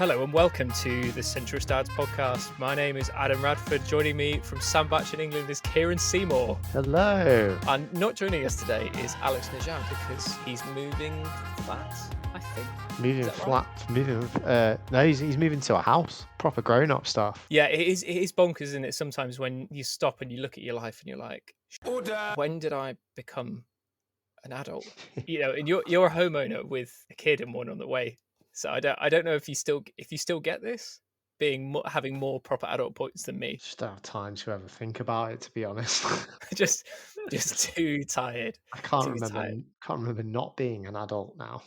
Hello and welcome to the Centrist Dads podcast. My name is Adam Radford. Joining me from Sandbach in England is Kieran Seymour. Hello. And not joining us today is Alex Negad because he's moving flat, I think. Moving flat, right? No, he's moving to a house. Proper grown-up stuff. Yeah, it is bonkers, isn't it? Sometimes when you stop and you look at your life and you're like, Order! When did I become an adult? And you're a homeowner with a kid and one on the way. So I don't know if you still get this, having more proper adult points than me. Just don't have time to ever think about it, to be honest. just too tired. I can't remember not being an adult now.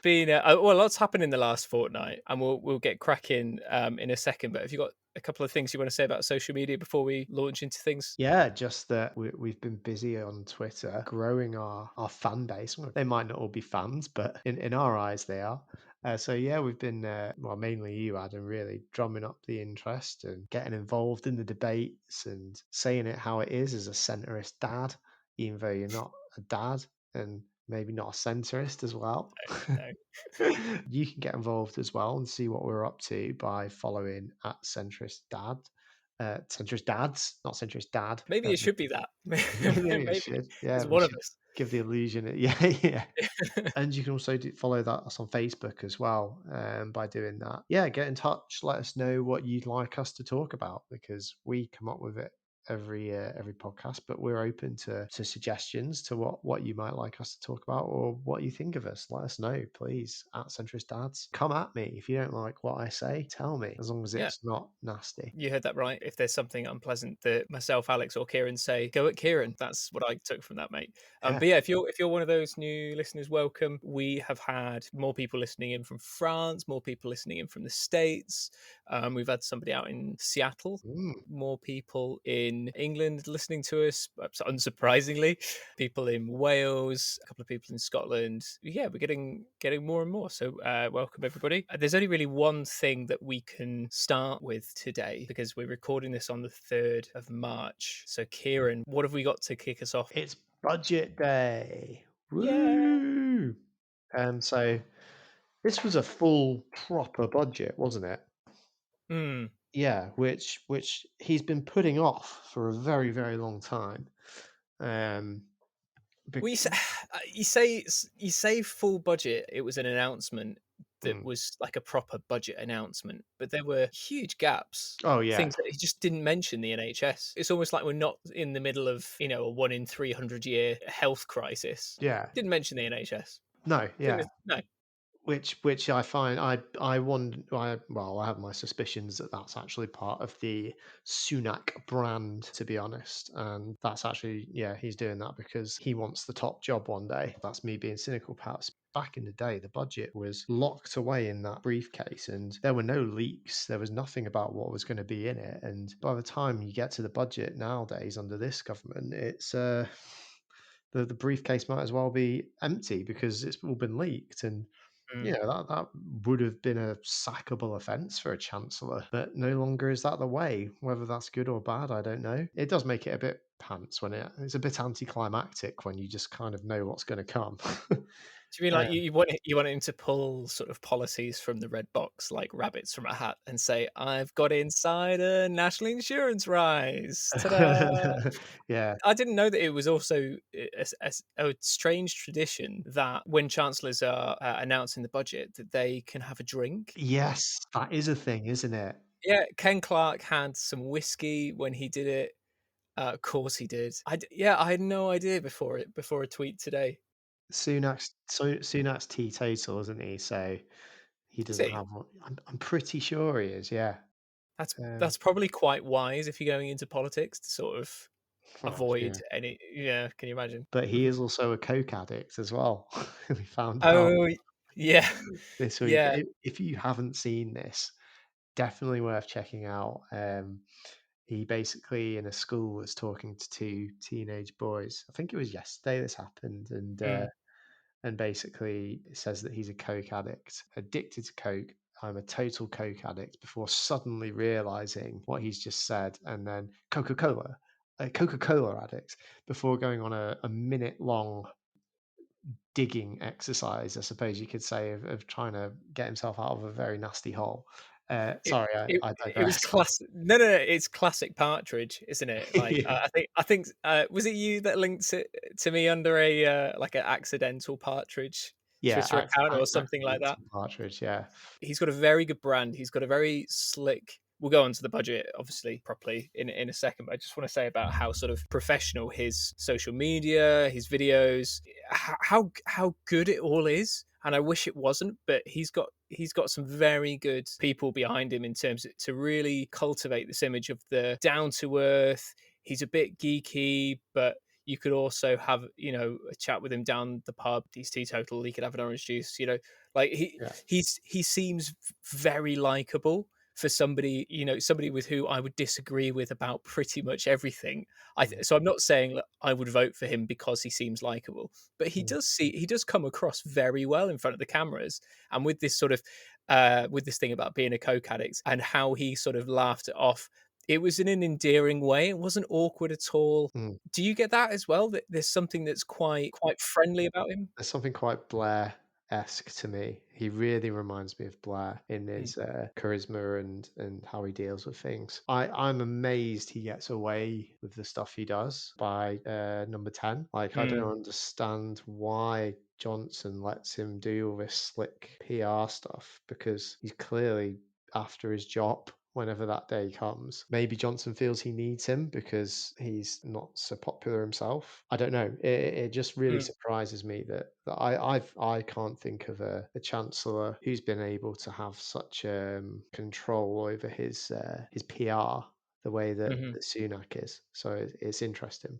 Lots happened in the last fortnight, and we'll get cracking in a second. But have you got a couple of things you want to say about social media before we launch into things? Yeah, just that we've been busy on Twitter growing our fan base. They might not all be fans, but in our eyes they are. So yeah, we've been, mainly you, Adam, really drumming up the interest and getting involved in the debates and saying it how it is as a centrist dad, even though you're not a dad and maybe not a centrist as well. No. You can get involved as well and see what we're up to by following at Centrist Dad. Centrist Dads, not Centrist Dad. Maybe it should be that. Maybe it should. Yeah, it's one of us. Give the illusion. Yeah. And you can also follow us on Facebook as well. By doing that, yeah, get in touch. Let us know what you'd like us to talk about because we come up with it every podcast, but we're open to suggestions to what you might like us to talk about or what you think of us. Let us know, please, at Centrist Dads. Come at me if you don't like what I say. Tell me, as long as it's not nasty. You heard that right. If there's something unpleasant that myself, Alex, or Kieran say, go at Kieran. That's what I took from that, mate. But yeah, if you're one of those new listeners, welcome. We have had more people listening in from France, more people listening in from the States. We've had somebody out in Seattle, more people in England listening to us, unsurprisingly, people in Wales, a couple of people in Scotland. Yeah, we're getting more and more. So welcome, everybody. There's only really one thing that we can start with today because we're recording this on the 3rd of March. So Kieran, what have we got to kick us off? It's budget day. Woo! Yeah. So this was a full proper budget, wasn't it? Yeah, which he's been putting off for a very, very long time. You say full budget. It was an announcement that was like a proper budget announcement, but there were huge gaps. Oh yeah, things that he just didn't mention the NHS. It's almost like we're not in the middle of a 1 in 300 year health crisis. Yeah, didn't mention the NHS. No, yeah. No. Which I find I wonder. I have my suspicions that that's actually part of the Sunak brand, to be honest, and that's actually he's doing that because he wants the top job one day. That's me being cynical, perhaps. Back in the day, the budget was locked away in that briefcase, and there were no leaks. There was nothing about what was going to be in it, and by the time you get to the budget nowadays under this government, it's the briefcase might as well be empty because it's all been leaked and. That would have been a sackable offence for a chancellor, but no longer is that the way. Whether that's good or bad, I don't know. It does make it a bit pants when it's a bit anticlimactic when you just kind of know what's going to come. Do you mean like you want him to pull sort of policies from the red box like rabbits from a hat and say, I've got inside a national insurance rise? Ta-da! Yeah. I didn't know that it was also a strange tradition that when chancellors are announcing the budget that they can have a drink. Yes, that is a thing, isn't it? Yeah, Ken Clarke had some whiskey when he did it. Of course he did. I had no idea before a tweet today. Sunak's teetotal, isn't he? So he doesn't have one. I'm pretty sure he is. Yeah, that's probably quite wise if you're going into politics to sort of avoid any. Yeah, can you imagine? But he is also a coke addict as well. We found out. Oh, yeah, this week. Yeah. If you haven't seen this, definitely worth checking out. He basically in a school was talking to 2 teenage boys. I think it was yesterday this happened, and basically it says that he's a coke addict, addicted to coke. I'm a total coke addict before suddenly realizing what he's just said, and then Coca-Cola addict before going on a minute long digging exercise, I suppose you could say, of trying to get himself out of a very nasty hole. It Sorry, it I it was digress. classic. No, no, no, it's classic Partridge, isn't it? Like, Yeah, was it you that linked it to me under a, like, an accidental Partridge yeah, Twitter account or something like that? accidental partridge. Yeah, He's got a very good brand. He's got a very slick. We'll go on to the budget, obviously, properly in a second. But I just want to say about how sort of professional his social media, his videos, how good it all is. And I wish it wasn't, but he's got some very good people behind him in terms of to really cultivate this image of the down to earth. He's a bit geeky, but you could also have a chat with him down the pub. He's teetotal. He could have an orange juice. Like yeah, he seems very likable for somebody, somebody with who I would disagree with about pretty much everything. mm, So I'm not saying that I would vote for him because he seems likable, but mm, he does come across very well in front of the cameras, and with this sort of with this thing about being a coke addict and how he sort of laughed it off. It was in an endearing way. It wasn't awkward at all. mm. Do you get that as well? That there's something that's quite friendly about him? There's something quite Blair-esque to me. He really reminds me of Blair in Mm. his charisma and how he deals with things. I'm amazed he gets away with the stuff he does by number 10. Like, I Mm. don't understand why Johnson lets him do all this slick PR stuff because he's clearly after his job whenever that day comes. Maybe Johnson feels he needs him because he's not so popular himself. I don't know. It just really Mm. surprises me that I can't think of a chancellor who's been able to have such control over his PR the way Mhm. that Sunak is. So it's interesting.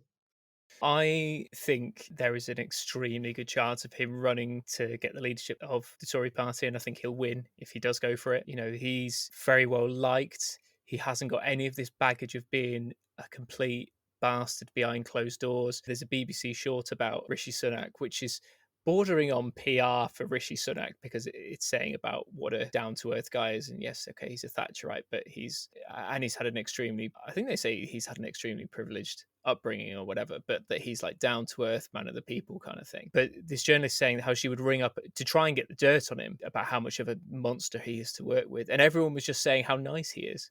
I think there is an extremely good chance of him running to get the leadership of the Tory party, and I think he'll win if he does go for it. He's very well liked. He hasn't got any of this baggage of being a complete bastard behind closed doors. There's a BBC short about Rishi Sunak, which is bordering on PR for Rishi Sunak because it's saying about what a down to earth guy is. And yes, okay, he's a Thatcherite, but he's had an extremely, I think they say he's had an extremely privileged upbringing or whatever, but that he's like down to earth, man of the people kind of thing. But this journalist saying how she would ring up to try and get the dirt on him about how much of a monster he is to work with. And everyone was just saying how nice he is,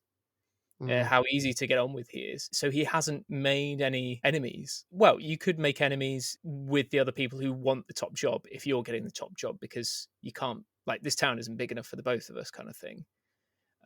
Mm, how easy to get on with he is. So he hasn't made any enemies. Well, you could make enemies with the other people who want the top job if you're getting the top job because you can't, like, this town isn't big enough for the both of us kind of thing.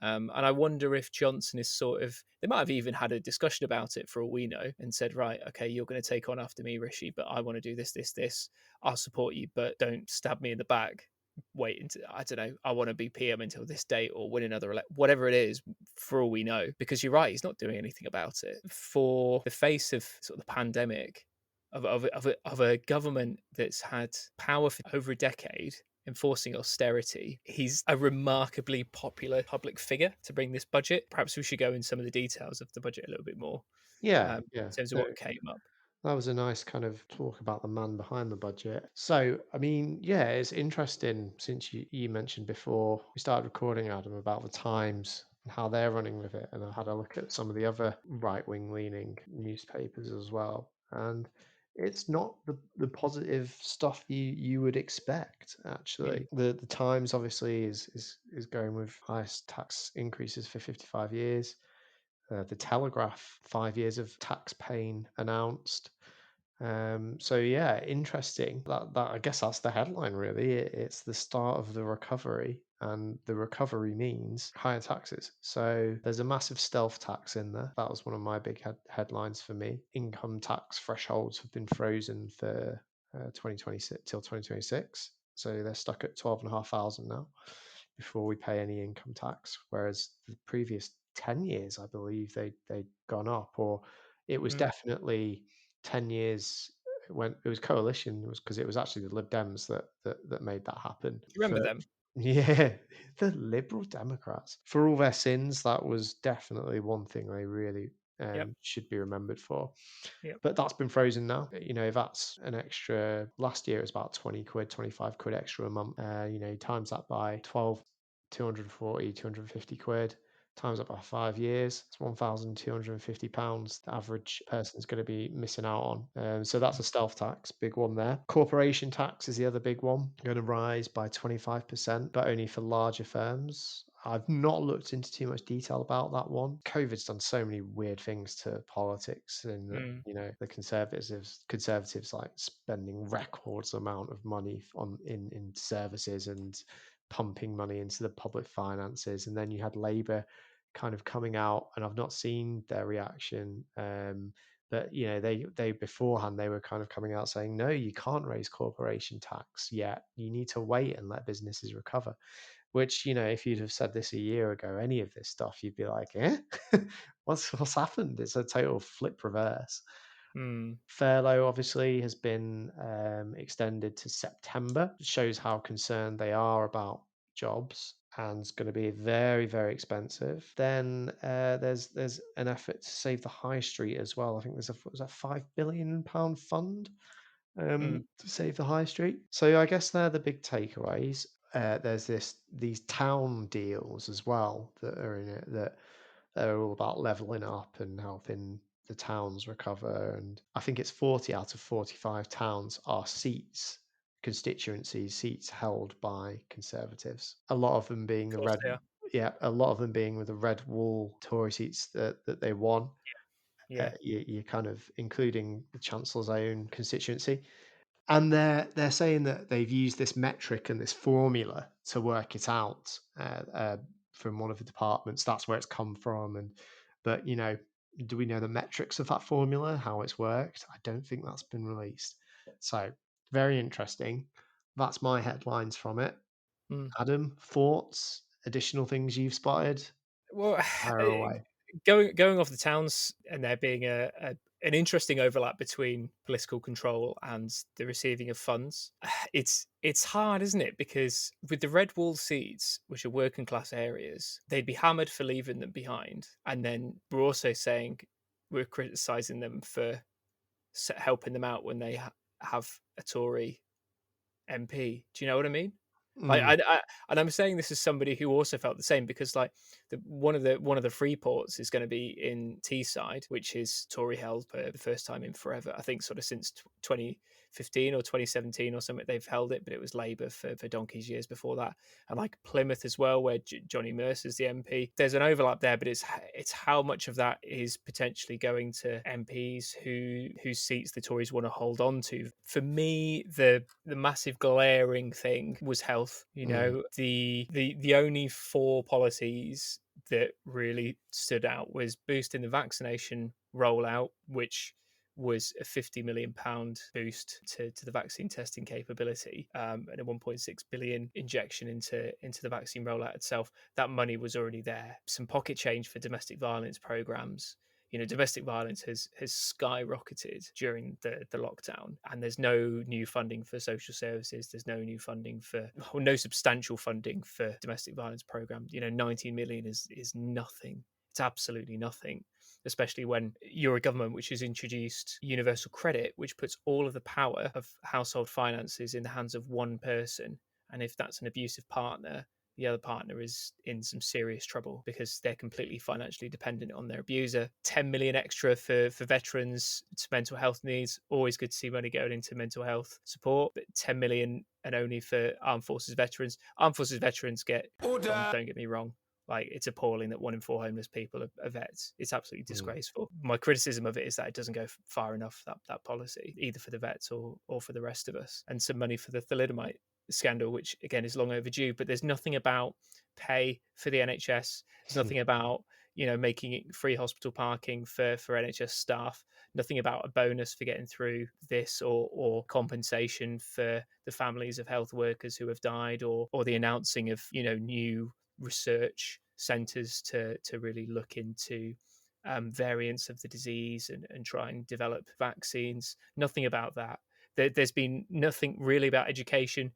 And I wonder if Johnson is sort of, they might have even had a discussion about it for all we know and said, right, okay, you're going to take on after me, Rishi, but I want to do this, this, this. I'll support you, but don't stab me in the back. Wait until, I don't know, I want to be PM until this date or win another whatever it is, for all we know. Because you're right, he's not doing anything about it. For the face of sort of the pandemic, of a government that's had power for over a decade enforcing austerity, he's a remarkably popular public figure to bring this budget. Perhaps we should go in some of the details of the budget a little bit more yeah, in yeah. terms of No, what came up. that was a nice kind of talk about the man behind the budget. So, I mean, yeah, it's interesting since you mentioned before we started recording, Adam, about the Times and how they're running with it. And I had a look at some of the other right wing leaning newspapers as well. And it's not the positive stuff you would expect, actually. Mm, The Times obviously is going with highest tax increases for 55 years. The Telegraph, 5 years of tax pain announced. So yeah, interesting. That I guess that's the headline really. It's the start of the recovery, and the recovery means higher taxes. So there's a massive stealth tax in there. That was one of my big headlines for me. Income tax thresholds have been frozen for 2026 till 2026. So they're stuck at 12,500 now before we pay any income tax. Whereas the previous 10 years, I believe they'd gone up, or it was mm. definitely 10 years when it was coalition. It was because it was actually the Lib Dems that made that happen. Do you remember For them? yeah, the Liberal Democrats, for all their sins, that was definitely one thing they really Yep. should be remembered for. Yep. But that's been frozen now. That's an extra. Last year it was about 20 quid, 25 quid extra a month. Times that by 12, 240, 250 quid. times that by 5 years, it's £1,250 the average person's gonna be missing out on. So that's a stealth tax, big one there. Corporation tax is the other big one, gonna rise by 25%, but only for larger firms. I've not looked into too much detail about that one. COVID's done so many weird things to politics, and that, Mm, the conservatives like spending records amount of money on in services and pumping money into the public finances. And then you had Labour kind of coming out, and I've not seen their reaction. But they beforehand they were kind of coming out saying, no, you can't raise corporation tax yet. You need to wait and let businesses recover. Which, if you'd have said this a year ago, any of this stuff, you'd be like, eh, what's happened? It's a total flip reverse. mm, Furlough obviously has been extended to September. It shows how concerned they are about jobs, and it's going to be very, very expensive. Then there's an effort to save the high street as well. I think there's a £5 billion fund mm, to save the high street. So I guess they're the big takeaways. There's these town deals as well that are in it, that they're all about leveling up and helping the towns recover. And I think it's 40 out of 45 towns are constituencies, seats held by Conservatives. A lot of them being of the course red, they are. yeah, a lot of them being with the red wall Tory seats that they won. Yeah. You're kind of including the Chancellor's own constituency. And they're saying that they've used this metric and this formula to work it out from one of the departments. That's where it's come from. But do we know the metrics of that formula, how it's worked? I don't think that's been released. So very interesting. That's my headlines from it. Mm. Adam, thoughts, additional things you've spotted? Well, Fire away. going off the towns and there being an interesting overlap between political control and the receiving of funds, it's hard, isn't it? Because with the red wall seats, which are working class areas, they'd be hammered for leaving them behind, and then we're also saying we're criticizing them for helping them out when they have a Tory MP. Do you know what I mean? Like, Mm, and I'm saying this as somebody who also felt the same, because like one of the free ports is going to be in Teesside, which is Tory held for the first time in forever. I think sort of since 2015 or 2017 or something they've held it, but it was Labour for donkey's years before that. And like Plymouth as well, where Johnny Mercer's the MP. There's an overlap there, but it's how much of that is potentially going to MPs whose seats the Tories want to hold on to. For me, the massive glaring thing was health. mm, The only four policies that really stood out was boosting the vaccination rollout, which was a £50 million boost to the vaccine testing capability, and a 1.6 billion injection into the vaccine rollout itself. That money was already there. Some pocket change for domestic violence programs. Domestic violence has skyrocketed during the lockdown, and there's no new funding for social services. There's no new funding no substantial funding for domestic violence program. 19 million is nothing. It's absolutely nothing, especially when you're a government which has introduced universal credit, which puts all of the power of household finances in the hands of one person. And if that's an abusive partner, the other partner is in some serious trouble because they're completely financially dependent on their abuser. 10 million extra for veterans to mental health needs. Always good to see money going into mental health support, but 10 million and only for armed forces veterans. Armed forces veterans get some, don't get me wrong. Like, it's appalling that 1 in 4 homeless people are vets. It's absolutely mm, disgraceful. My criticism of it is that it doesn't go far enough, that policy, either for the vets or for the rest of us. And some money for the thalidomide scandal, which again is long overdue, but there's nothing about pay for the NHS. There's nothing about making it free hospital parking for NHS staff. Nothing about a bonus for getting through this, or compensation for the families of health workers who have died, or the announcing of new research centres to really look into variants of the disease and try and develop vaccines. Nothing about that. There's been nothing really about education.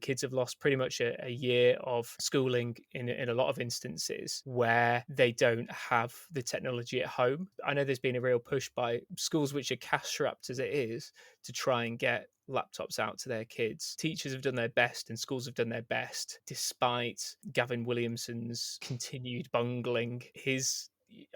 Kids have lost pretty much a year of schooling in a lot of instances where they don't have the technology at home. I know there's been a real push by schools which are cash strapped as it is to try and get laptops out to their kids. Teachers have done their best and schools have done their best, despite Gavin Williamson's continued bungling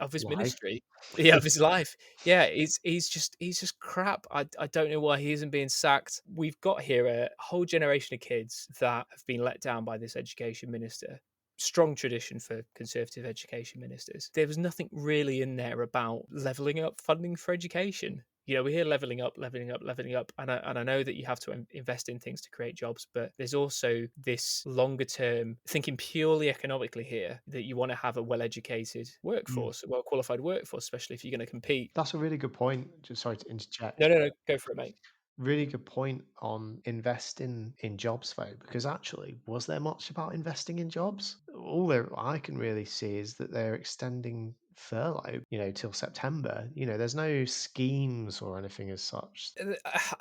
of his Life. ministry. Yeah, of his life. Yeah, he's just crap. I don't know why he isn't being sacked. We've got here a whole generation of kids that have been let down by this education minister. Strong tradition for Conservative education ministers. There was nothing really in there about levelling up funding for education. We hear leveling up, leveling up, leveling up, and I know that you have to invest in things to create jobs, but there's also this longer term thinking purely economically here that you want to have a well-educated Mm. workforce, a well-qualified workforce, especially if you're going to compete. That's a really good point. Just sorry to No, interject. no, no, go for it, mate. Really good point on investing in jobs, though, because actually, was there much about investing in jobs? All there I can really see is that they're extending furlough, till September. There's no schemes or anything as such.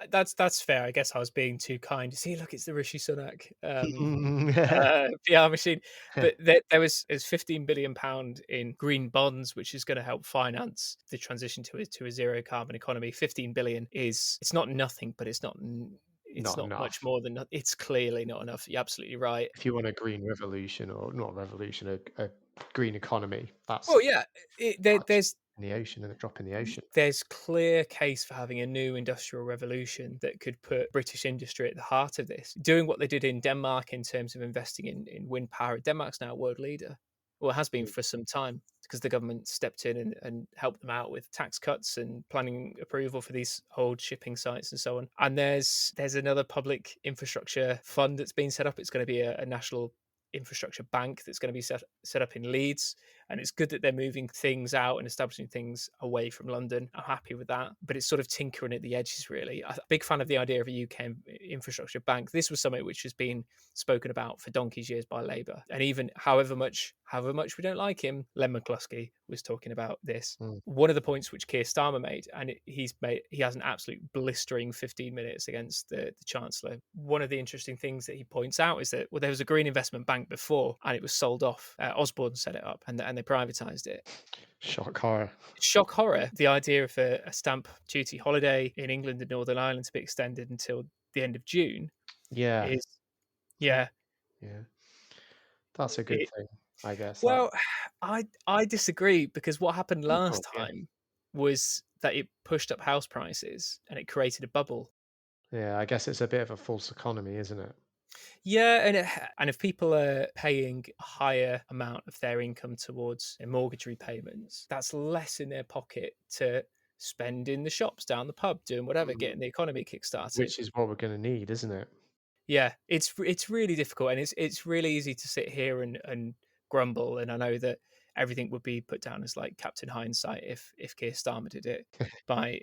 That's fair. I guess I was being too kind. See, look, it's the Rishi Sunak. Yeah. PR machine. But there's 15 billion pound in green bonds, which is going to help finance the transition to a zero carbon economy. 15 billion it's not nothing, but it's Not not much enough. more than it's clearly not enough. You're absolutely right. If you want a green revolution, or not revolution, a green economy, Well, yeah, that's in the ocean and a drop in the ocean. there's clear case for having a new industrial revolution that could put British industry at the heart of this. Doing what they did in Denmark in terms of investing in wind power. Denmark's now a world leader. Well, it has been Mm. for some time because the government stepped in and helped them out with tax cuts and planning approval for these old shipping sites and so on. And there's another public infrastructure fund that's been set up. It's going to be a national infrastructure bank that's going to be set up in Leeds, and it's good that they're moving things out and establishing things away from London. I'm happy with that, but it's sort of tinkering at the edges, really. I'm a big fan of the idea of a UK infrastructure bank. This was something which has been spoken about for donkey's years by Labour, and even however much we don't like him, Len McCluskey was talking about this. Mm. One of the points which Keir Starmer made, and he has an absolute blistering 15 minutes against the Chancellor. One of the interesting things that he points out is that, well, there was a green investment bank before and it was sold off. Osborne set it up and they privatised it. Shock horror. Shock horror, the idea of a stamp duty holiday in England and Northern Ireland to be extended until the end of June Yeah. is, yeah. Yeah. That's a good It, thing, I guess. That well, I disagree because what happened Oh, last God, yeah. time was that it pushed up house prices and it created a bubble. Yeah, I guess it's a bit of a false economy, isn't it? Yeah, and if people are paying a higher amount of their income towards their mortgage repayments, that's less in their pocket to spend in the shops, down the pub, doing whatever, Mm. getting the economy kickstarted. Which is what we're gonna need, isn't it? Yeah, it's really difficult, and it's really easy to sit here and grumble. And I know that everything would be put down as like Captain Hindsight if Keir Starmer did it by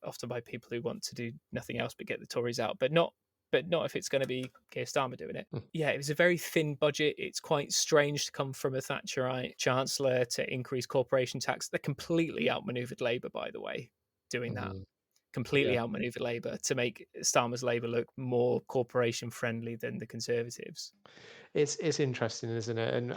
often by people who want to do nothing else but get the Tories out, but not if it's going to be Keir Starmer doing it. Mm. Yeah, it was a very thin budget. It's quite strange to come from a Thatcherite chancellor to increase corporation tax. They completely outmaneuvered Labour, by the way, doing that. Mm. Yeah. Completely outmaneuvered Labour to make Starmer's Labour look more corporation friendly than the Conservatives. It's interesting, isn't it? And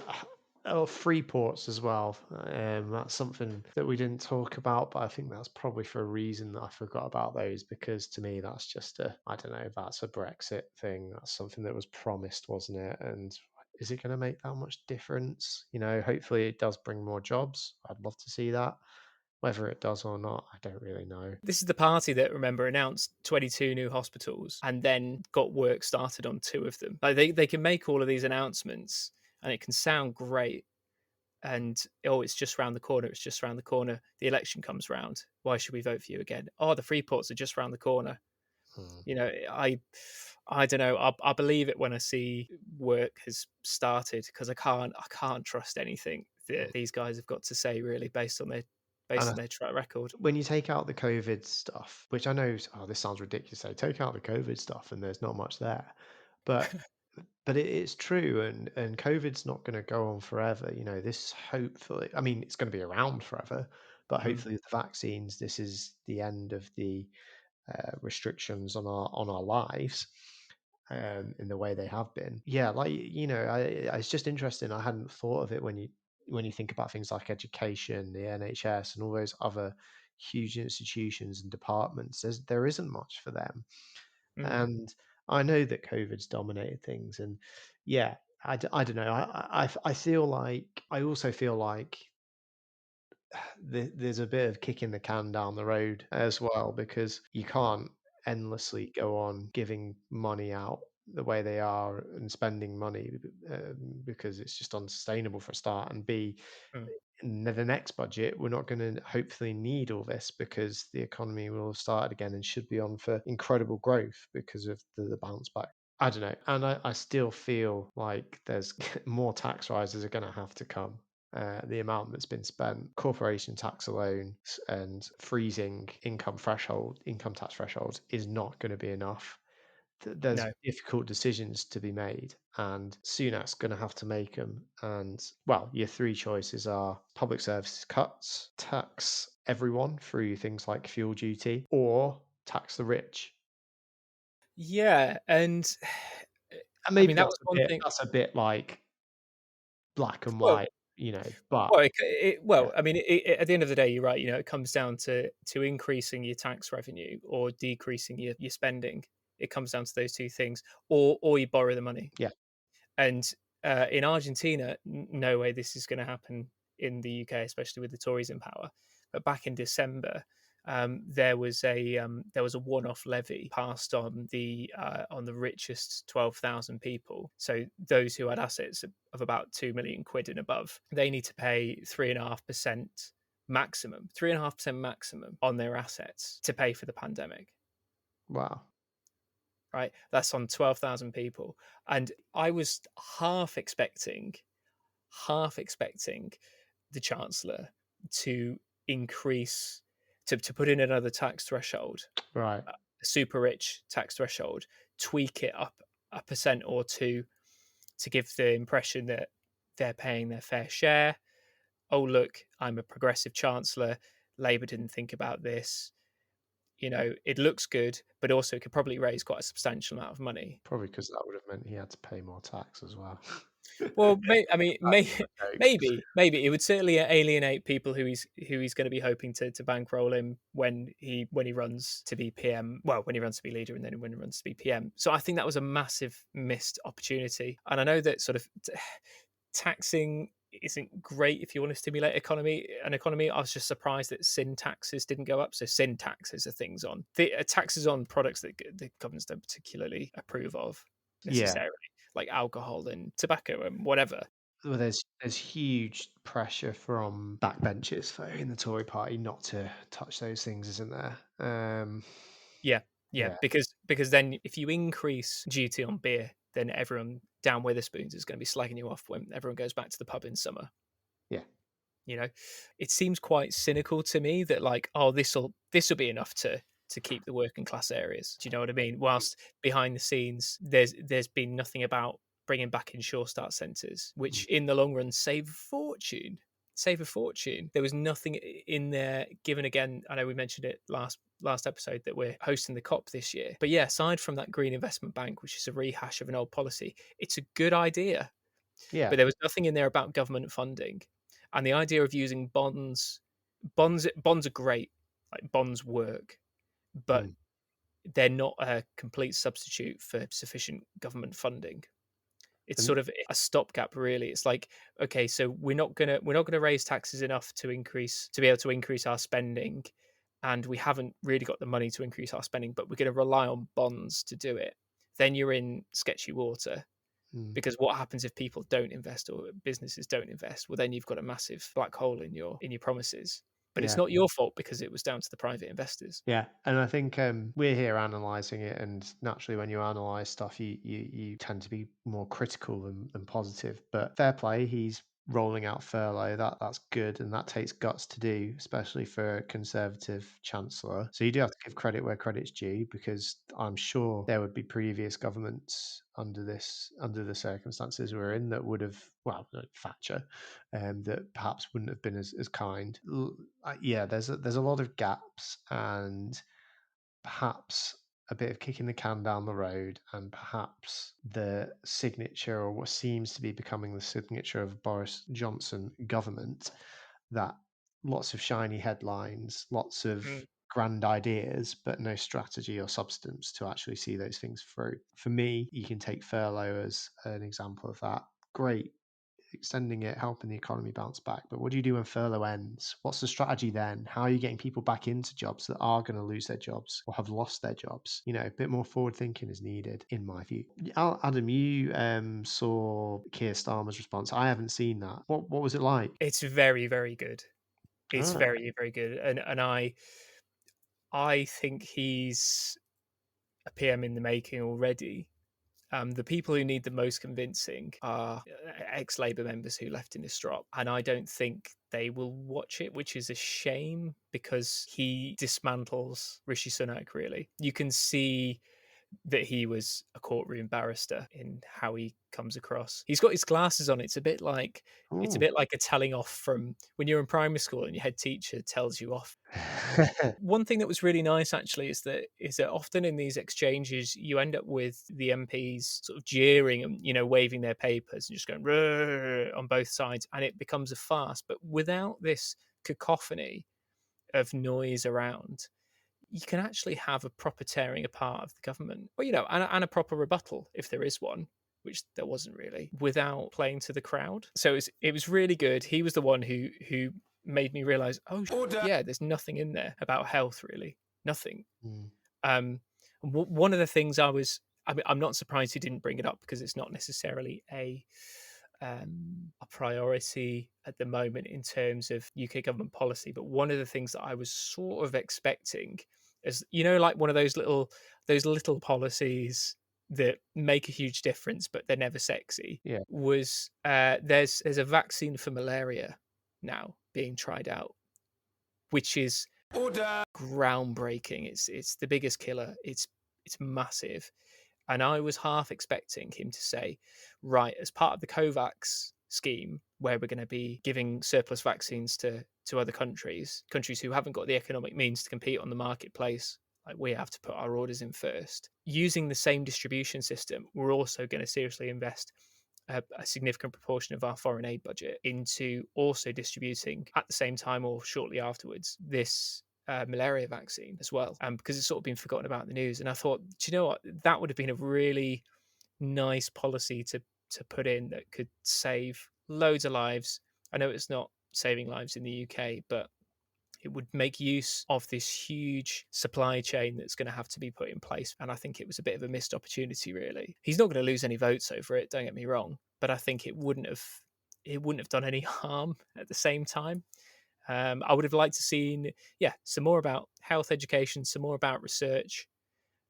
free ports as well. That's something that we didn't talk about, but I think that's probably for a reason that I forgot about those, because to me that's just I don't know, that's a Brexit thing. That's something that was promised, wasn't it? And is it going to make that much difference? Hopefully it does bring more jobs. I'd love to see that. Whether it does or not, I don't really know. This is the party that, remember, announced 22 new hospitals and then got work started on two of them. Like they can make all of these announcements and it can sound great. And it's just round the corner. It's just round the corner. The election comes round. Why should we vote for you again? Oh, the free ports are just round the corner. Hmm. I don't know. I believe it when I see work has started because I can't trust anything that Hmm. these guys have got to say really based on their And track record. when you take out the COVID stuff, which I know, oh, this sounds ridiculous. Say, take out the COVID stuff, and there's not much there, but it's true, and COVID's not going to go on forever. This hopefully, I mean, it's going to be around forever, but Mm. hopefully, with the vaccines, this is the end of the restrictions on our lives. In the way they have been, yeah, like it's just interesting. I hadn't thought of it when you think about things like education, the NHS, and all those other huge institutions and departments. There isn't much for them, Mm. And I know that COVID's dominated things, and yeah, I don't know. I feel like I also feel like there's a bit of kicking the can down the road as well because you can't endlessly go on giving money out the way they are and spending money because it's just unsustainable for a start. And B, Mm. in the next budget, we're not going to hopefully need all this because the economy will have started again and should be on for incredible growth because of the bounce back. I don't know. And I still feel like there's more tax rises are going to have to come. The amount that's been spent, corporation tax alone, and freezing income tax thresholds is not going to be enough. There's No. difficult decisions to be made, and Sunak's going to have to make them. And well, your three choices are public services cuts, tax everyone through things like fuel duty, or tax the rich. Yeah, and And I maybe mean, that was one thing. that's a bit like black and Well, white, but yeah, I mean, at the end of the day, you're right. It comes down to increasing your tax revenue or decreasing your spending. It comes down to those two things, or you borrow the money. yeah, And in Argentina, no way this is going to happen in the UK, especially with the Tories in power. But back in December, there was a one-off levy passed on the richest 12,000 people. So those who had assets of about 2 million quid and above, they need to pay 3.5% maximum, 3.5% maximum on their assets to pay for the pandemic. wow, Right, that's on 12,000 people, and I was half expecting the chancellor to increase to put in another tax threshold, right, a super rich tax threshold, tweak it up a percent or two to give the impression that they're paying their fair share. Oh, look, I'm a progressive chancellor. Labour didn't think about this. It looks good, but also it could probably raise quite a substantial amount of money. probably because that would have meant he had to pay more tax as well. Well, I mean, That's a joke. maybe it would certainly alienate people who he's going to be hoping to bankroll him when he runs to be PM. Well, when he runs to be leader, and then when he runs to be PM. So I think that was a massive missed opportunity. And I know that sort of taxing isn't great if you want to stimulate an economy. I was just surprised that sin taxes didn't go up. So sin taxes are things on the taxes on products that the governments don't particularly approve of Yeah. necessarily, like alcohol and tobacco and whatever. Well, there's huge pressure from backbenchers for in the Tory party not to touch those things, isn't there? Yeah, yeah, Yeah, because then if you increase duty on beer, then everyone down Witherspoons is going to be slagging you off when everyone goes back to the pub in summer. yeah, You know, it seems quite cynical to me that like, oh, this will be enough to keep the working class areas. Do you know what I mean? Whilst behind the scenes, there's been nothing about bringing back insure start centres, mm, which in the long run save a fortune. Save a fortune. There was nothing in there. Given again, I know we mentioned it last episode that we're hosting the COP this year. But yeah, aside from that Green Investment Bank, which is a rehash of an old policy, it's a good idea, yeah, but there was nothing in there about government funding. And the idea of using bonds are great. Like bonds work, but mm, they're not a complete substitute for sufficient government funding. It's and sort of a stopgap, really. It's like, okay, so we're not gonna raise taxes enough to be able to increase our spending, and we haven't really got the money to increase our spending, but we're going to rely on bonds to do it. Then you're in sketchy water, mm, because what happens if people don't invest or businesses don't invest? Well, then you've got a massive black hole in your promises. But it's yeah. not your fault because it was down to the private investors. Yeah, and I think we're here analysing it, and naturally, when you analyse stuff, you tend to be more critical than positive. But fair play, he's rolling out furlough. That's good, and that takes guts to do, especially for a Conservative Chancellor. So you do have to give credit where credit's due, because I'm sure there would be previous governments under the circumstances we're in that would have, well, like Thatcher, that perhaps wouldn't have been as kind. Yeah, there's a lot of gaps, and perhaps a bit of kicking the can down the road, and perhaps the signature, or what seems to be becoming the signature of Boris Johnson government, that lots of shiny headlines, lots of Mm. grand ideas, but no strategy or substance to actually see those things through. For me, you can take furlough as an example of that. Great, extending it, helping the economy bounce back. But what do you do when furlough ends? What's the strategy then? How are you getting people back into jobs that are going to lose their jobs or have lost their jobs? You know, a bit more forward thinking is needed, in my view. Adam, you saw Keir Starmer's response. I haven't seen that. What was it like? It's very, very good. It's Ah, very, very good, and I think he's a PM in the making already. The people who need the most convincing are ex-Labour members who left in a strop, and I don't think they will watch it, which is a shame because he dismantles Rishi Sunak. Really, you can see that he was a courtroom barrister in how he comes across. He's got his glasses on. It's a ooh. bit like a telling off from when you're in primary school and your head teacher tells you off. One thing that was really nice actually is that often in these exchanges you end up with the MPs sort of jeering and waving their papers and just going "Rrrr" on both sides, and it becomes a farce. But without this cacophony of noise around, you can actually have a proper tearing apart of the government, or and a proper rebuttal if there is one, which there wasn't really, without playing to the crowd. So it was really good. He was the one who made me realize, oh yeah, there's nothing in there about health really, nothing. Mm, Um, one of the things I mean, I'm not surprised he didn't bring it up because it's not necessarily a priority at the moment in terms of UK government policy. But one of the things that I was sort of expecting is, like one of those little policies that make a huge difference, but they're never sexy. yeah. Was there's a vaccine for malaria now being tried out, which is groundbreaking. It's the biggest killer. It's massive. And I was half expecting him to say, right, as part of the COVAX scheme, where we're going to be giving surplus vaccines to other countries who haven't got the economic means to compete on the marketplace, like we have to put our orders in first. Using the same distribution system, we're also going to seriously invest a significant proportion of our foreign aid budget into also distributing at the same time or shortly afterwards this malaria vaccine as well, because it's sort of been forgotten about in the news. And I thought, do you know what? That would have been a really nice policy to put in that could save loads of lives. I know it's not saving lives in the UK, but it would make use of this huge supply chain that's going to have to be put in place. And I think it was a bit of a missed opportunity, really. He's not going to lose any votes over it, don't get me wrong, but I think it wouldn't have done any harm at the same time. I would have liked to seen, yeah, some more about health education, some more about research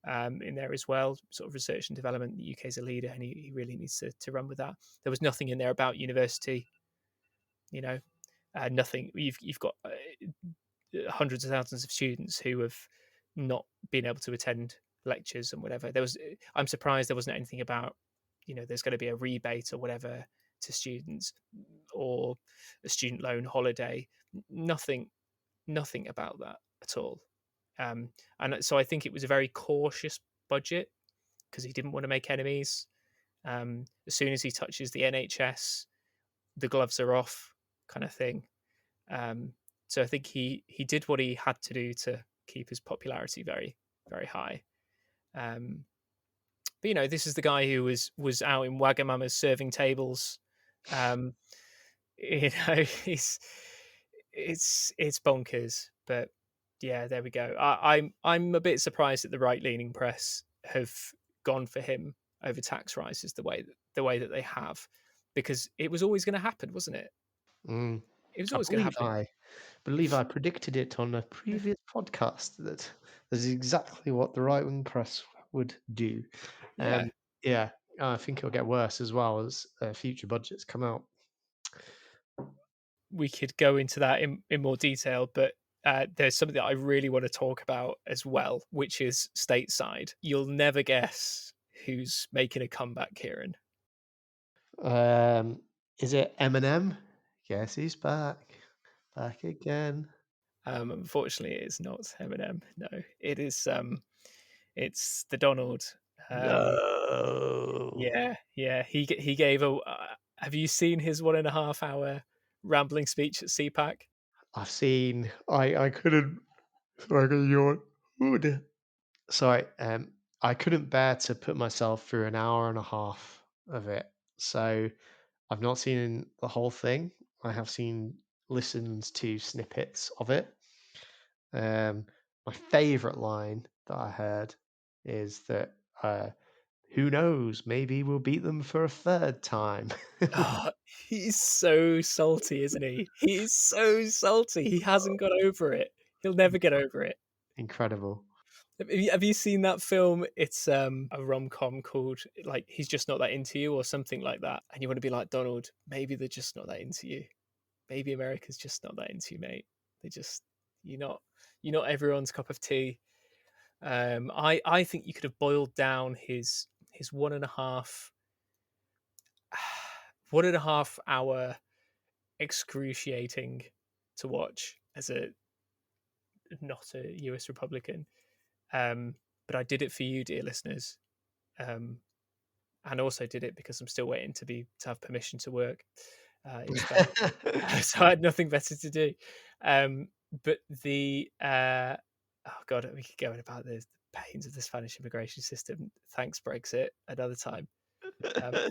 in there as well, sort of research and development. The UK is a leader, and he really needs to run with that. There was nothing in there about university, you know, nothing. You've got hundreds of thousands of students who have not been able to attend lectures and whatever. I'm surprised there wasn't anything about, there's going to be a rebate or whatever to students or a student loan holiday. Nothing, nothing about that at all. And so I think it was a very cautious budget because he didn't want to make enemies. As soon as he touches the NHS, the gloves are off, kind of thing. Um, so I think he did what he had to do to keep his popularity very, very high. Um, but this is the guy who was out in Wagamama's serving tables. Um, he's it's bonkers, but yeah, there we go. I'm a bit surprised that the right leaning press have gone for him over tax rises the way that they have, because it was always going to happen, wasn't it? Mm. It was I always going to believe happen. I believe I predicted it on a previous podcast that this is exactly what the right wing press would do. Yeah, Yeah, I think it'll get worse as well as future budgets come out. we could go into that in more detail, but there's something that I really want to talk about as well, which is stateside. You'll never guess who's making a comeback, Kieran. Um, is it Eminem? Guess he's back, back again. Unfortunately, it's not Eminem. No, it is. It's the Donald. Um, No, yeah, yeah. He gave a. Have you seen his 1.5 hour rambling speech at CPAC? I've seen. I couldn't Sorry, I got a yawn. Oh dear. Sorry, I couldn't bear to put myself through an hour and a half of it. So I've not seen the whole thing. I have seen listened to snippets of it. Um, my favourite line that I heard is that who knows, maybe we'll beat them for a third time. Oh, he's so salty, isn't he? He's so salty. He hasn't got over it. He'll never get over it. Incredible. Have you seen that film? It's a rom-com called like He's Just Not That Into You or something like that. And you want to be like, Donald, maybe they're just not that into you. Maybe America's just not that into you, mate. They just you're not everyone's cup of tea. I think you could have boiled down his 1.5 hour excruciating to watch as a not a US Republican. But I did it for you, dear listeners, and also did it because I'm still waiting to have permission to work in Spain. So I had nothing better to do. Um, but the oh god, we could go on about the pains of the Spanish immigration system. Thanks Brexit, another time.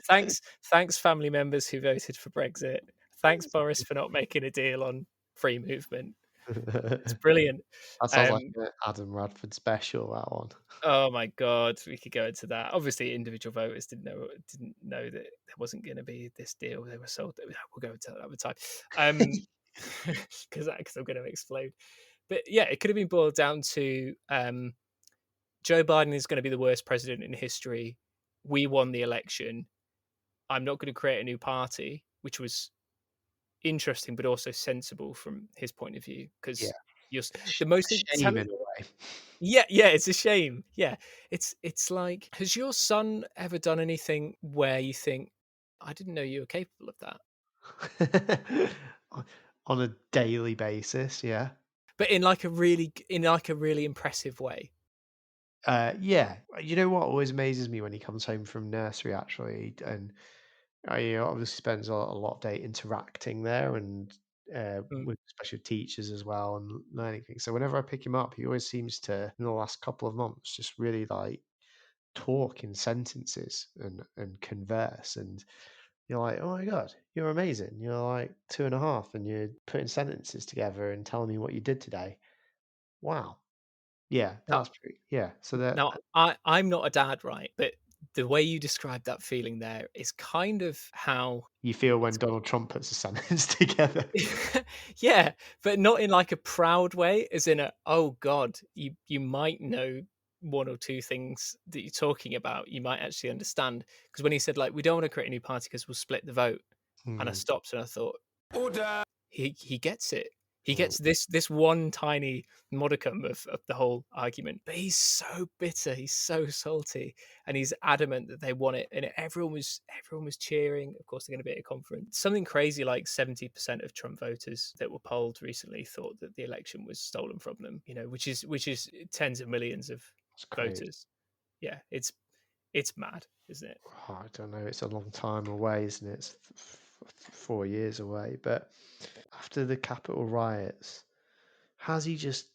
Thanks family members who voted for Brexit. Thanks Boris for not making a deal on free movement. It's That brilliant. sounds like Um, an Adam Radford special, that one. oh my god, we could go into that. Obviously, individual voters didn't know that there wasn't going to be this deal. They were sold. We'll go into that another time. Because I'm going to explode. But yeah, it could have been boiled down to Joe Biden is going to be the worst president in history. We won the election. I'm not going to create a new party, which was interesting, but also sensible from his point of view. Yeah. Because you're the most. Tell Shame me, in a way. yeah, it's a shame. Yeah, it's like, has your son ever done anything where you think, I didn't know you were capable of that, On a daily basis, yeah. but in like a really impressive way. Yeah. You know what always amazes me when he comes home from nursery, actually, and you know, obviously spends a lot of day interacting there and Mm, with special teachers as well and learning things. So whenever I pick him up, he always seems to, in the last couple of months, just really like talk in sentences and converse. And you're like, oh my god, you're amazing. You're like 2.5, and you're putting sentences together and telling me what you did today. Wow. Yeah, Now, that's pretty. Yeah. So that now I'm not a dad, right? But the way you describe that feeling there is kind of how you feel when it's. Donald Trump puts a sentence together. Yeah, but not in like a proud way, as in a, oh god, you might know one or two things that you're talking about. You might actually understand, because when he said like, we don't want to create a new party because we'll split the vote, and I Hmm. stopped and I thought, he gets it. He Mm. gets this one tiny modicum of the whole argument, but he's so bitter, he's so salty, and he's adamant that they want it. And everyone was cheering. Of course, they're going to be at a conference. Something crazy like 70% of Trump voters that were polled recently thought that the election was stolen from them. Which is tens of millions of It's crazy. voters. Yeah, it's mad, isn't it? Oh, I don't know. It's a long time away, isn't it? It's 4 years away. But after the Capitol riots, has he just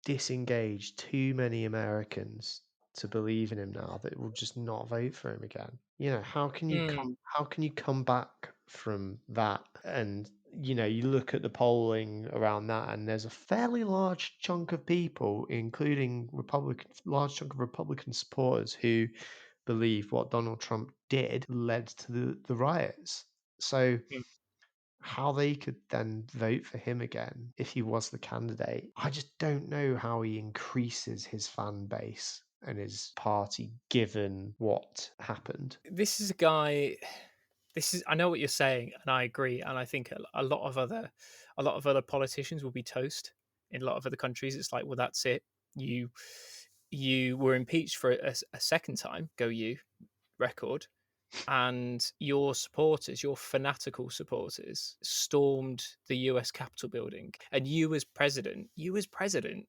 disengaged too many Americans to believe in him now that will just not vote for him again? You know, Mm, how can you come back from that? And you know, you look at the polling around that, and there's a fairly large chunk of people, including large chunk of Republican supporters who believe what Donald Trump did led to the riots. So mm. how they could then vote for him again if he was the candidate, I just don't know how he increases his fan base and his party given what happened. This is a guy. I know what you're saying, and I agree. And I think a lot of other politicians will be toast in a lot of other countries. It's like, well, that's it. You you were impeached for a second time. Go you, record. And your supporters, your fanatical supporters, stormed the US Capitol building. And you as president,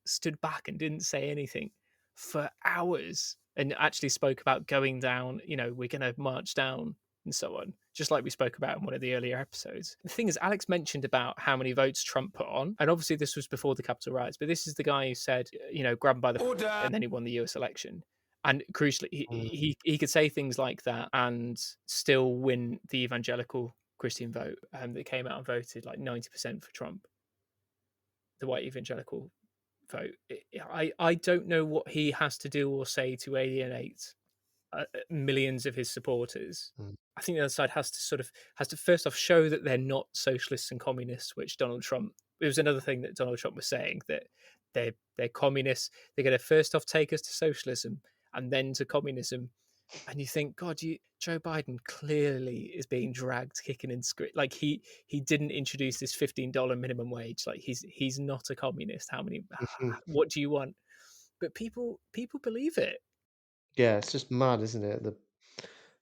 stood back and didn't say anything for hours and actually spoke about going down, we're going to march down and so on. just like we spoke about in one of the earlier episodes. The thing is, Alex mentioned about how many votes Trump put on, and obviously this was before the Capitol riots, but this is the guy who said, grab him by the and then he won the US election. And crucially, Mm, he could say things like that and still win the evangelical Christian vote. That came out and voted like 90% for Trump, the white evangelical vote. I don't know what he has to do or say to alienate millions of his supporters. mm, I think the other side has to first off show that they're not socialists and communists, which Donald Trump. It was another thing that Donald Trump was saying, that they're communists. They're going to first off take us to socialism and then to communism. And you think, God, Joe Biden clearly is being dragged kicking and screaming. Like he didn't introduce this $15 minimum wage. Like he's not a communist. mhm. What do you want? But people believe it. Yeah, it's just mad, isn't it?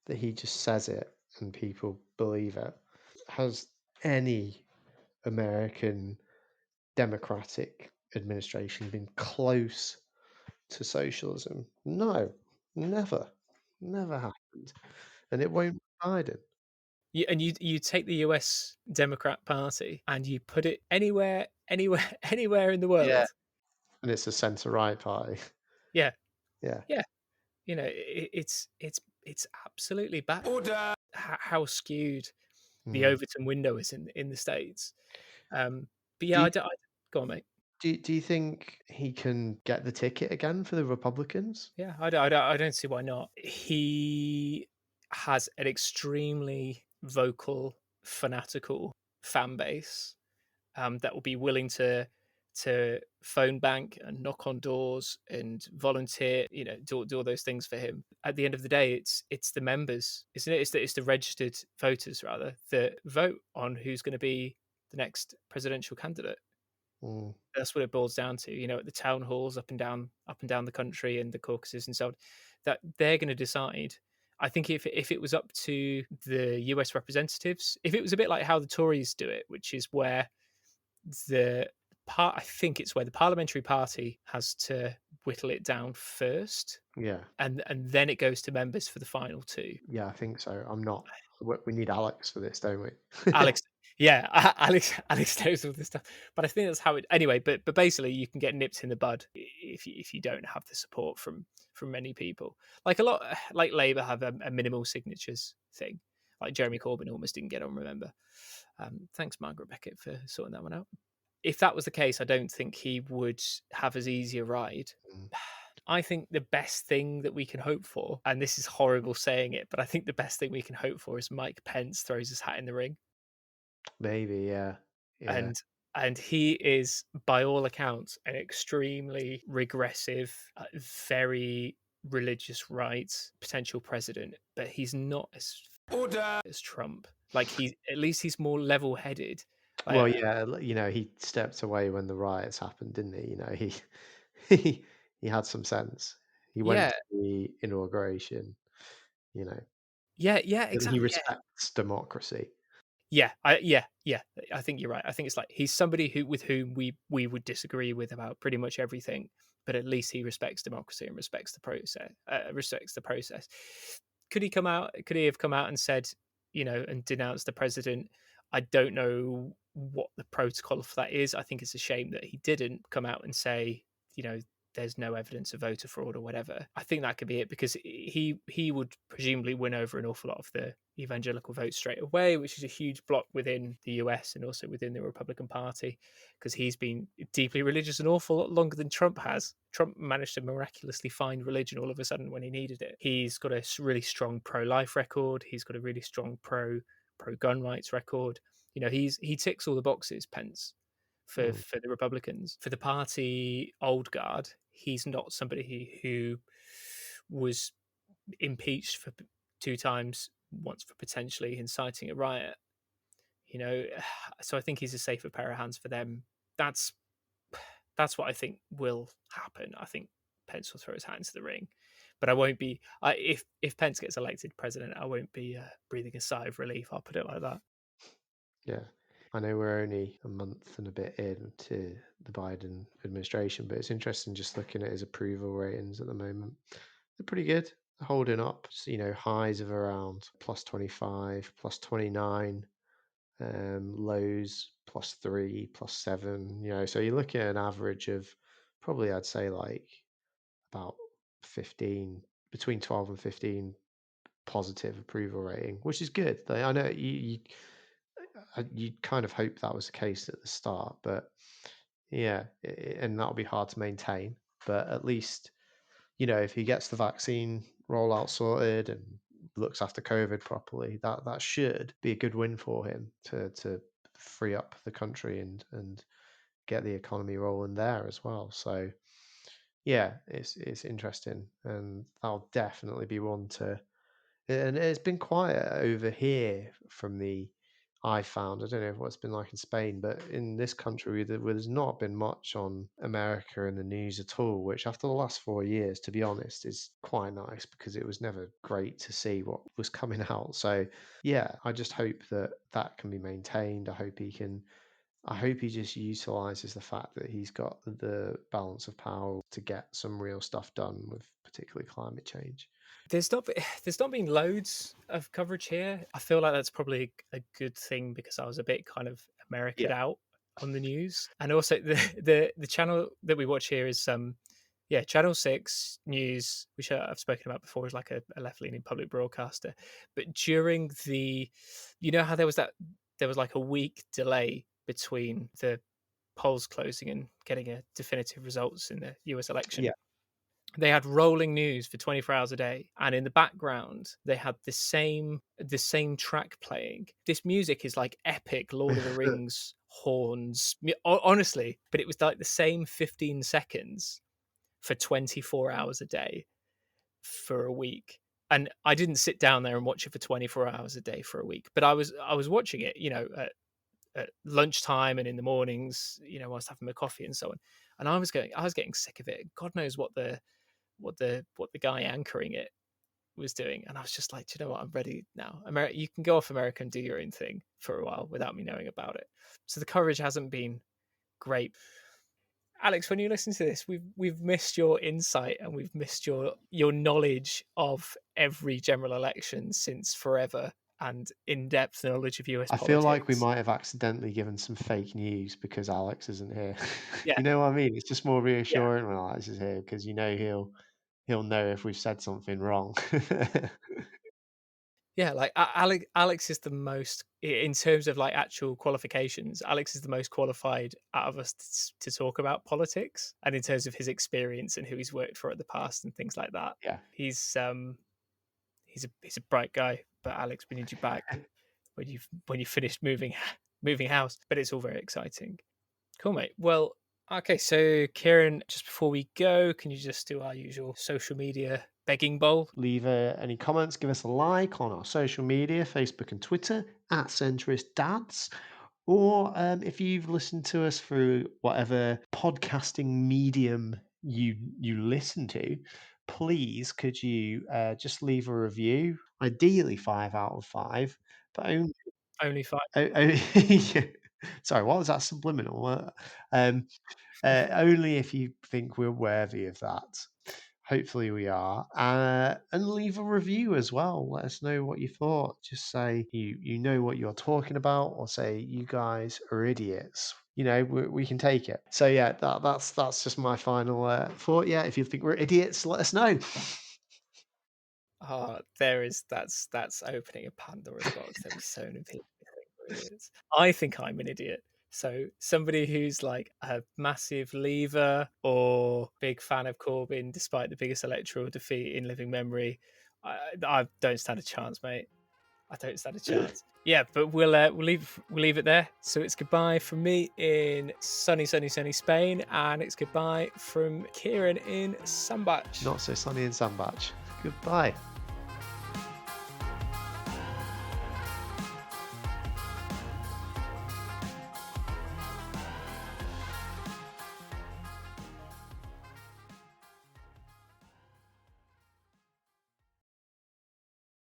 That he just says it and people believe it. Has any American democratic administration been close to socialism? No, never. Never happened. And it won't be Biden. You take the US Democrat Party and you put it anywhere, anywhere in the Yeah. world. And it's a centre right party. Yeah, Yeah. yeah. It's absolutely bad. How skewed the Mm. Overton window is in the states. But Do yeah, you, go on, mate. do you think he can get the ticket again for the Republicans? Yeah, I don't see why not. He has an extremely vocal, fanatical fan base that will be willing to phone bank and knock on doors and volunteer, do all those things for him. At the end of the day, it's the members, isn't it? It's the registered voters rather that vote on who's going to be the next presidential candidate. Mm. That's what it boils down to, at the town halls up and down the country and the caucuses and so on, that they're going to decide. I think if it was up to the US representatives, if it was a bit like how the Tories do it, which is where the I think it's where the parliamentary party has to whittle it down first, Yeah. and then it goes to members for the final two. Yeah, I think so. I'm not. We need Alex for this, don't we? Alex, yeah, Alex knows all this stuff, but I think that's how it. Anyway, but basically, you can get nipped in the bud if you don't have the support from many people. Like a lot, like Labour have a minimal signatures thing. Like Jeremy Corbyn almost didn't get on. Remember? Thanks, Margaret Beckett, for sorting that one out. If that was the case, I don't think he would have as easy a ride. Mm, I think the best thing that we can hope for, and this is horrible saying it, but I think the best thing we can hope for is Mike Pence throws his hat in the ring. maybe, yeah. Yeah. And he is, by all accounts, an extremely regressive, very religious right potential president, but he's not as Trump. Like at least he's more level headed. Like, Well, yeah, he stepped away when the riots happened, didn't he? He he had some sense. He went yeah, to the inauguration, you know, yeah, and he exactly. respects democracy. Yeah. I think you're right. I think it's like he's somebody with whom we would disagree with about pretty much everything, but at least he respects democracy and respects the process. Respects the process. Could he come out? Could he have come out and said, and denounced the president? I don't know what the protocol for that is. I think it's a shame that he didn't come out and say, you know, there's no evidence of voter fraud or whatever. I think that could be it because he would presumably win over an awful lot of the evangelical vote straight away, which is a huge block within the US and also within the Republican Party, because he's been deeply religious an awful lot longer than Trump has. Trump managed to miraculously find religion all of a sudden when he needed it. He's got a really strong pro-life record. He's got a really strong pro-gun rights record. He ticks all the boxes, Pence, for Mm, for the Republicans. For the party old guard, he's not somebody who was impeached for 2 times, once for potentially inciting a riot. You know, so I think he's a safer pair of hands for them. That's that's what I think will happen. I think Pence will throw his hat into the ring, but I won't be. If Pence gets elected president, I won't be breathing a sigh of relief. I'll put it like that. yeah. I know we're only a month and a bit into the Biden administration, but it's interesting just looking at his approval ratings at the moment. They're pretty good. holding up, highs of around plus 25, plus 29, lows +3, +7, so you're looking at an average of probably, I'd say, like about 15, between 12 and 15 positive approval rating, which is good. I know you kind of hope that was the case at the start, but yeah, and that'll be hard to maintain. But at least, if he gets the vaccine rollout sorted and looks after COVID properly, that should be a good win for him to free up the country and get the economy rolling there as well. So yeah, it's interesting, and that'll definitely be one to. And it's been quiet over here from the I found. I don't know what it's been like in Spain, but in this country, there's not been much on America in the news at all, which after the last 4 years, to be honest, is quite nice because it was never great to see what was coming out. So, yeah, I just hope that that can be maintained. I hope he just utilizes the fact that he's got the balance of power to get some real stuff done with particularly climate change. There's not been loads of coverage here. I feel like that's probably a good thing because I was a bit kind of American Yeah. out on the news, and also the channel that we watch here is yeah, Channel 6 News, which I've spoken about before, is like a left leaning public broadcaster. But during how there was like a week delay between the polls closing and getting a definitive results in the US election. Yeah. They had rolling news for 24 hours a day, and in the background they had the same track playing. This music is like epic Lord of the Rings horns, honestly, but it was like the same 15 seconds for 24 hours a day for a week. And I didn't sit down there and watch it for 24 hours a day for a week, but I was watching it, at lunchtime and in the mornings, whilst having my coffee and so on. And I was getting sick of it. God knows what the guy anchoring it was doing, and I was just like, do you know what? I'm ready now. America, you can go off America and do your own thing for a while without me knowing about it. So the coverage hasn't been great. Alex, when you listen to this, we've missed your insight and we've missed your knowledge of every general election since forever and in-depth knowledge of US I feel like we politics. might have accidentally given some fake news because Alex isn't here. Yeah, You know what I mean? It's just more yeah. reassuring when Alex is here because he'll know if we've said something wrong. Yeah, like Alex is the most in terms of like actual qualifications. Alex is the most qualified out of us to talk about politics, and in terms of his experience and who he's worked for at the past and things like that. Yeah. He's a bright guy. But Alex, we need you back when you finished moving house. But it's all very exciting. Cool, mate. Well, okay. So Kieran, just before we go, can you just do our usual social media begging bowl? Leave any comments, give us a like on our social media, Facebook and Twitter at Centrist Dads. Or if you've listened to us through whatever podcasting medium you listen to, please could you just leave a review? Ideally 5 out of 5, but only. Only five. Sorry, what was that subliminal? Only if you think we're worthy of that. Hopefully we are. And leave a review as well. Let us know what you thought. Just say you know what you're talking about, or say you guys are idiots. We can take it. So yeah, that's just my final thought. Yeah, if you think we're idiots, let us know. That's opening a Pandora's box. There'll be so many people who think we're idiots. I think I'm an idiot. So somebody who's like a massive lever or big fan of Corbyn, despite the biggest electoral defeat in living memory, I don't stand a chance, mate. I don't stand a chance. Yeah, but we'll leave it there. So it's goodbye from me in sunny Spain, and it's goodbye from Kieran in Sambach. Not so sunny in Sandbach. Goodbye.